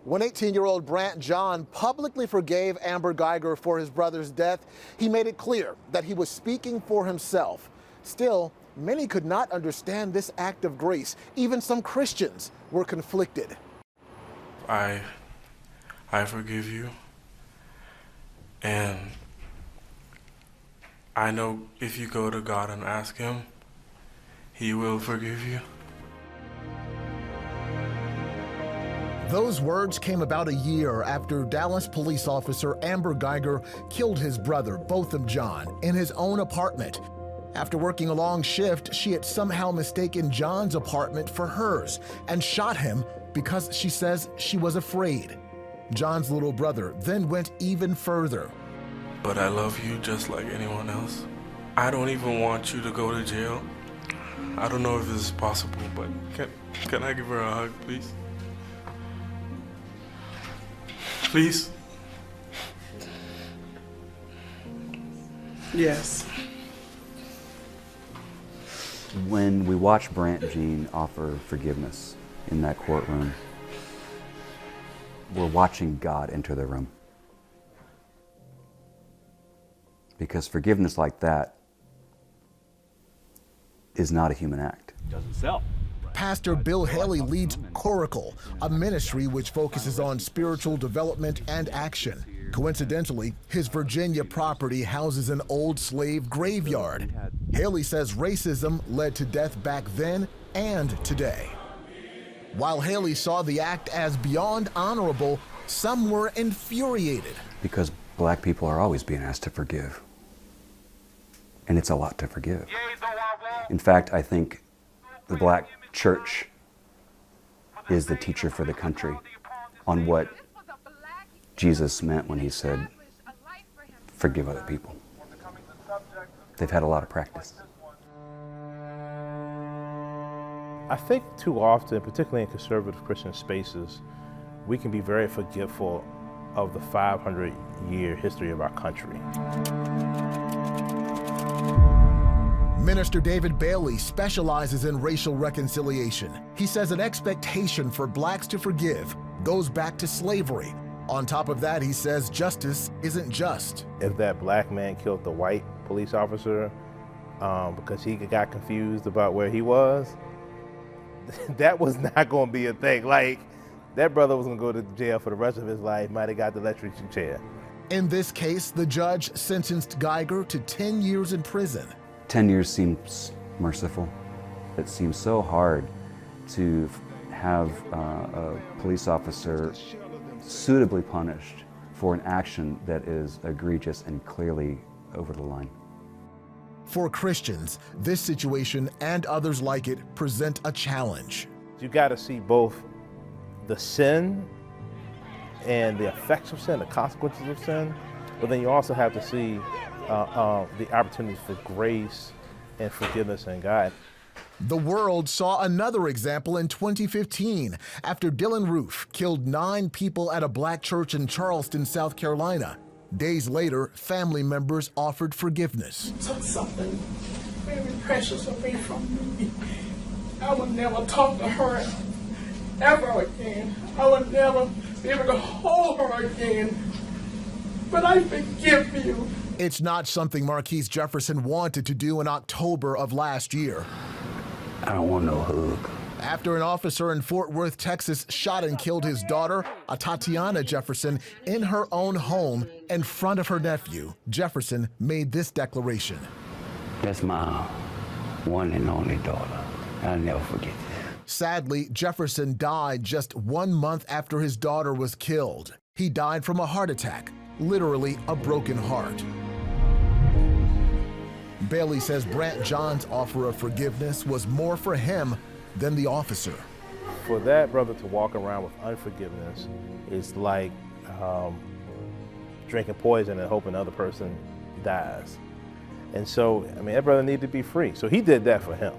When 18-year-old Brant John publicly forgave Amber Geiger for his brother's death, he made it clear that he was speaking for himself. Still, many could not understand this act of grace. Even some Christians were conflicted. I forgive you, and I know if you go to God and ask him, he will forgive you. Those words came about a year after Dallas police officer Amber Geiger killed his brother, Botham John, in his own apartment. After working a long shift, she had somehow mistaken John's apartment for hers and shot him because she says she was afraid. John's little brother then went even further. But I love you just like anyone else. I don't even want you to go to jail. I don't know if this is possible, but can I give her a hug, please? Please? Yes. When we watch Brant Jean offer forgiveness in that courtroom, we're watching God enter the room. Because forgiveness like that is not a human act. Doesn't sell. Pastor Bill Haley leads Coracle, a ministry which focuses on spiritual development and action. Coincidentally, his Virginia property houses an old slave graveyard. Haley says racism led to death back then and today. While Haley saw the act as beyond honorable, some were infuriated. Because black people are always being asked to forgive. And it's a lot to forgive. In fact, I think the black church is the teacher for the country on what Jesus meant when he said, forgive other people. They've had a lot of practice. I think too often, particularly in conservative Christian spaces, we can be very forgetful of the 500-year history of our country. Minister David Bailey specializes in racial reconciliation. He says an expectation for blacks to forgive goes back to slavery. On top of that, he says justice isn't just. If that black man killed the white police officer because he got confused about where he was, that was not going to be a thing. Like, that brother was going to go to jail for the rest of his life, might have got the electric chair. In this case, the judge sentenced Geiger to 10 years in prison. 10 years seems merciful. It seems so hard to have a police officer suitably punished for an action that is egregious and clearly over the line. For Christians, this situation and others like it present a challenge. You got to see both the sin and the effects of sin, the consequences of sin, but then you also have to see the opportunities for grace and forgiveness in God. The world saw another example in 2015 after Dylan Roof killed 9 people at a black church in Charleston, South Carolina. Days later, family members offered forgiveness. Took something very precious away from me. I would never talk to her ever again. I would never be able to hold her again. But I forgive you. It's not something Marquise Jefferson wanted to do in October of last year. I don't want no hug. After an officer in Fort Worth, Texas, shot and killed his daughter, Tatiana Jefferson, in her own home in front of her nephew, Jefferson made this declaration. That's my one and only daughter. I'll never forget that. Sadly, Jefferson died just 1 month after his daughter was killed. He died from a heart attack, literally a broken heart. Bailey says Brant John's offer of forgiveness was more for him than the officer. For that brother to walk around with unforgiveness is like drinking poison and hoping the other person dies. And so, I mean, that brother needed to be free. So he did that for him,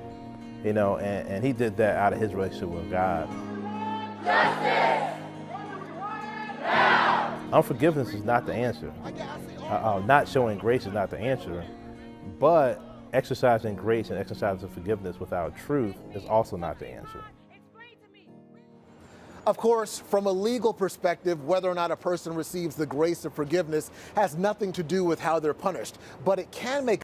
you know, and he did that out of his relationship with God. Justice! Now! Unforgiveness is not the answer. Not showing grace is not the answer, but exercising grace and exercising forgiveness without truth is also not the answer. Of course, from a legal perspective, whether or not a person receives the grace of forgiveness has nothing to do with how they're punished, but it can make